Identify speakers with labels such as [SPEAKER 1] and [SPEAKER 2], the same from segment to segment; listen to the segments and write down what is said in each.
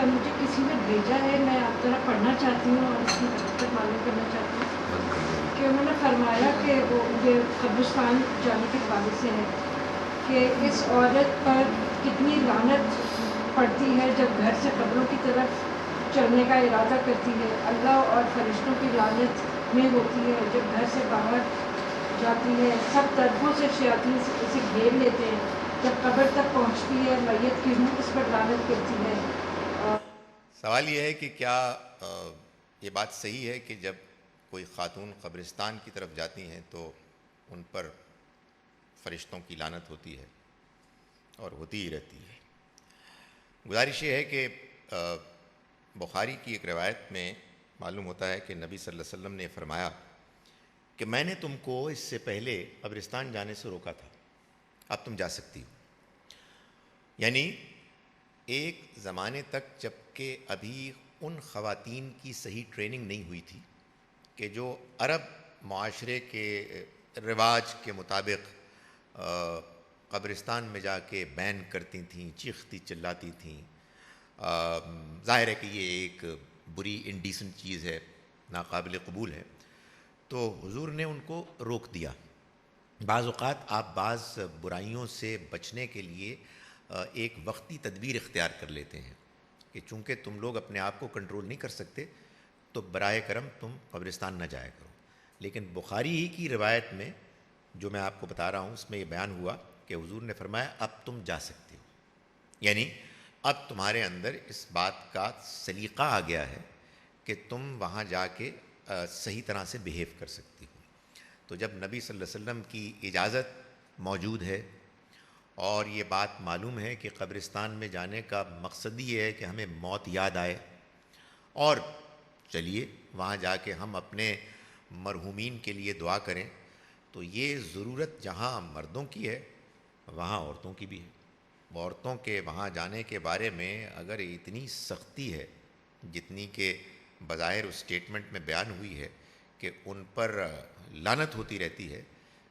[SPEAKER 1] مجھے کسی نے بھیجا ہے، میں آپ ذرا پڑھنا چاہتی ہوں اور اس کی حقیقت معلوم کرنا چاہتی ہوں کہ انہوں نے فرمایا کہ وہ یہ قبرستان جانے کے حوالے سے ہے کہ اس عورت پر کتنی لعنت پڑتی ہے جب گھر سے قبروں کی طرف چلنے کا ارادہ کرتی ہے. اللہ اور فرشتوں کی لعنت میں ہوتی ہے جب گھر سے باہر جاتی ہے. سب طرفوں سے شیاطین اسے گھیر لیتے ہیں. جب قبر تک پہنچتی ہے میت کی روح اس پر لعنت کرتی ہے.
[SPEAKER 2] سوال یہ ہے کہ کیا یہ بات صحیح ہے کہ جب کوئی خاتون قبرستان کی طرف جاتی ہیں تو ان پر فرشتوں کی لعنت ہوتی ہے اور ہوتی ہی رہتی ہے؟ گزارش یہ ہے کہ بخاری کی ایک روایت میں معلوم ہوتا ہے کہ نبی صلی اللہ علیہ وسلم نے فرمایا کہ میں نے تم کو اس سے پہلے قبرستان جانے سے روکا تھا، اب تم جا سکتی ہو. یعنی ایک زمانے تک جب کہ ابھی ان خواتین کی صحیح ٹریننگ نہیں ہوئی تھی کہ جو عرب معاشرے کے رواج کے مطابق قبرستان میں جا کے بین کرتی تھیں، چیختی چلاتی تھیں. ظاہر ہے کہ یہ ایک بری انڈیسنٹ چیز ہے، ناقابل قبول ہے، تو حضور نے ان کو روک دیا. بعض اوقات آپ بعض برائیوں سے بچنے کے لیے ایک وقتی تدبیر اختیار کر لیتے ہیں کہ چونکہ تم لوگ اپنے آپ کو کنٹرول نہیں کر سکتے تو برائے کرم تم قبرستان نہ جایا کرو. لیکن بخاری ہی کی روایت میں جو میں آپ کو بتا رہا ہوں اس میں یہ بیان ہوا کہ حضور نے فرمایا اب تم جا سکتے ہو. یعنی اب تمہارے اندر اس بات کا سلیقہ آ گیا ہے کہ تم وہاں جا کے صحیح طرح سے بیہیو کر سکتی ہو. تو جب نبی صلی اللہ علیہ وسلم کی اجازت موجود ہے اور یہ بات معلوم ہے کہ قبرستان میں جانے کا مقصد یہ ہے کہ ہمیں موت یاد آئے اور چلیے وہاں جا کے ہم اپنے مرحومین کے لیے دعا کریں، تو یہ ضرورت جہاں مردوں کی ہے وہاں عورتوں کی بھی ہے. عورتوں کے وہاں جانے کے بارے میں اگر اتنی سختی ہے جتنی کہ بظاہر اس سٹیٹمنٹ میں بیان ہوئی ہے کہ ان پر لعنت ہوتی رہتی ہے،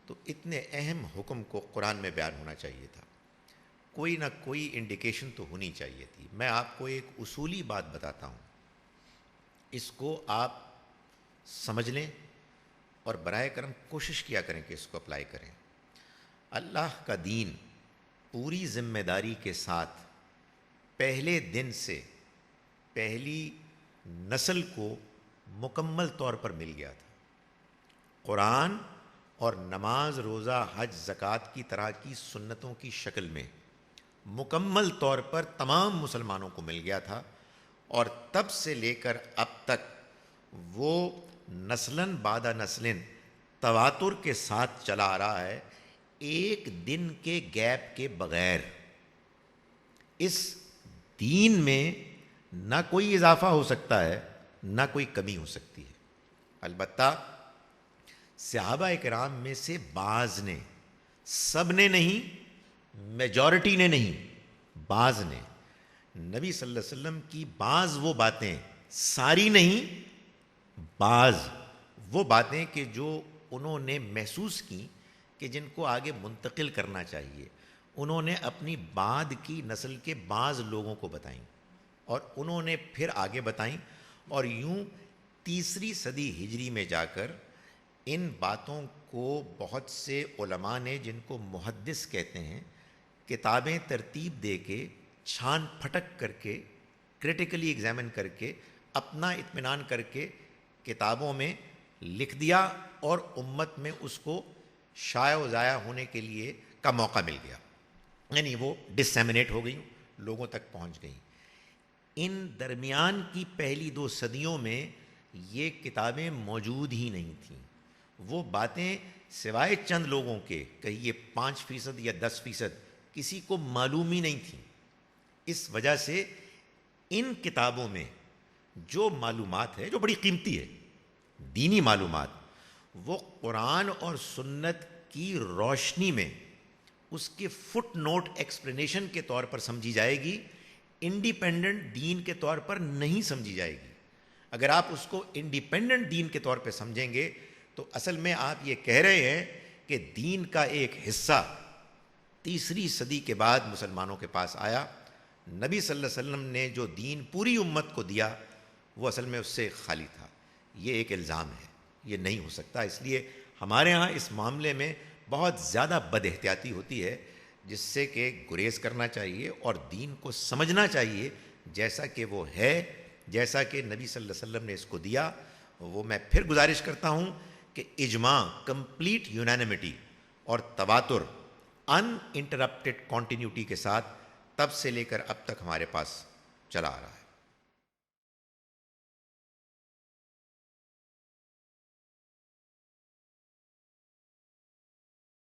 [SPEAKER 2] تو اتنے اہم حکم کو قرآن میں بیان ہونا چاہیے تھا. کوئی نہ کوئی انڈیکیشن تو ہونی چاہیے تھی. میں آپ کو ایک اصولی بات بتاتا ہوں، اس کو آپ سمجھ لیں اور برائے کرم کوشش کیا کریں کہ اس کو اپلائی کریں. اللہ کا دین پوری ذمہ داری کے ساتھ پہلے دن سے پہلی نسل کو مکمل طور پر مل گیا تھا. قرآن اور نماز، روزہ، حج، زکوٰۃ کی طرح کی سنتوں کی شکل میں مکمل طور پر تمام مسلمانوں کو مل گیا تھا، اور تب سے لے کر اب تک وہ نسلاً بعد نسلیں تواتر کے ساتھ چلا آ رہا ہے، ایک دن کے گیپ کے بغیر. اس دین میں نہ کوئی اضافہ ہو سکتا ہے نہ کوئی کمی ہو سکتی ہے. البتہ صحابہ کرام میں سے بعض نے، سب نے نہیں، میجورٹی نے نہیں، بعض نے نبی صلی اللہ علیہ وسلم کی بعض وہ باتیں، ساری نہیں، بعض وہ باتیں کہ جو انہوں نے محسوس کی کہ جن کو آگے منتقل کرنا چاہیے، انہوں نے اپنی بعد کی نسل کے بعض لوگوں کو بتائیں اور انہوں نے پھر آگے بتائیں، اور یوں تیسری صدی ہجری میں جا کر ان باتوں کو بہت سے علماء نے، جن کو محدث کہتے ہیں، کتابیں ترتیب دے کے، چھان پھٹک کر کے، کریٹیکلی ایگزامن کر کے، اپنا اطمینان کر کے کتابوں میں لکھ دیا، اور امت میں اس کو شائع و ضائع ہونے کے لیے کا موقع مل گیا. یعنی وہ ڈسیمنیٹ ہو گئیں، لوگوں تک پہنچ گئیں. ان درمیان کی پہلی 2 صدیوں میں یہ کتابیں موجود ہی نہیں تھیں. وہ باتیں سوائے چند لوگوں کے، کہیے 5% یا 10%، کسی کو معلوم ہی نہیں تھیں. اس وجہ سے ان کتابوں میں جو معلومات ہے، جو بڑی قیمتی ہے، دینی معلومات، وہ قرآن اور سنت کی روشنی میں اس کے فٹ نوٹ ایکسپلینیشن کے طور پر سمجھی جائے گی، انڈیپینڈنٹ دین کے طور پر نہیں سمجھی جائے گی. اگر آپ اس کو انڈیپینڈنٹ دین کے طور پہ سمجھیں گے تو اصل میں آپ یہ کہہ رہے ہیں کہ دین کا ایک حصہ تیسری صدی کے بعد مسلمانوں کے پاس آیا نبی صلی اللہ علیہ وسلم نے جو دین پوری امت کو دیا وہ اصل میں اس سے خالی تھا. یہ ایک الزام ہے، یہ نہیں ہو سکتا. اس لیے ہمارے ہاں اس معاملے میں بہت زیادہ بد احتیاطی ہوتی ہے، جس سے کہ گریز کرنا چاہیے اور دین کو سمجھنا چاہیے جیسا کہ وہ ہے، جیسا کہ نبی صلی اللہ علیہ وسلم نے اس کو دیا. وہ میں پھر گزارش کرتا ہوں کہ اجماع، کمپلیٹ یونانیمٹی اور تواتر ان انٹرپٹیڈ کنٹینیوٹی کے ساتھ تب سے لے کر اب تک ہمارے پاس چلا آ رہا ہے.